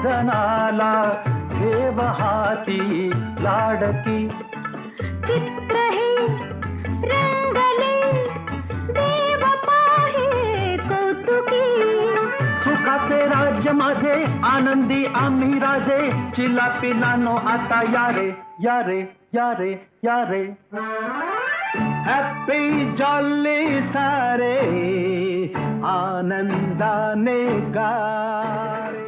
वदनाला देव हाती लाडकी चित्र हे रंगले देव पाहे कौतुकी सुखाचे राज्य माझे आनंदी आम्ही राजे चिला पिलानो आता यारे यारे यारे यारे हॅपी जॉली सारे आनंदाने गारे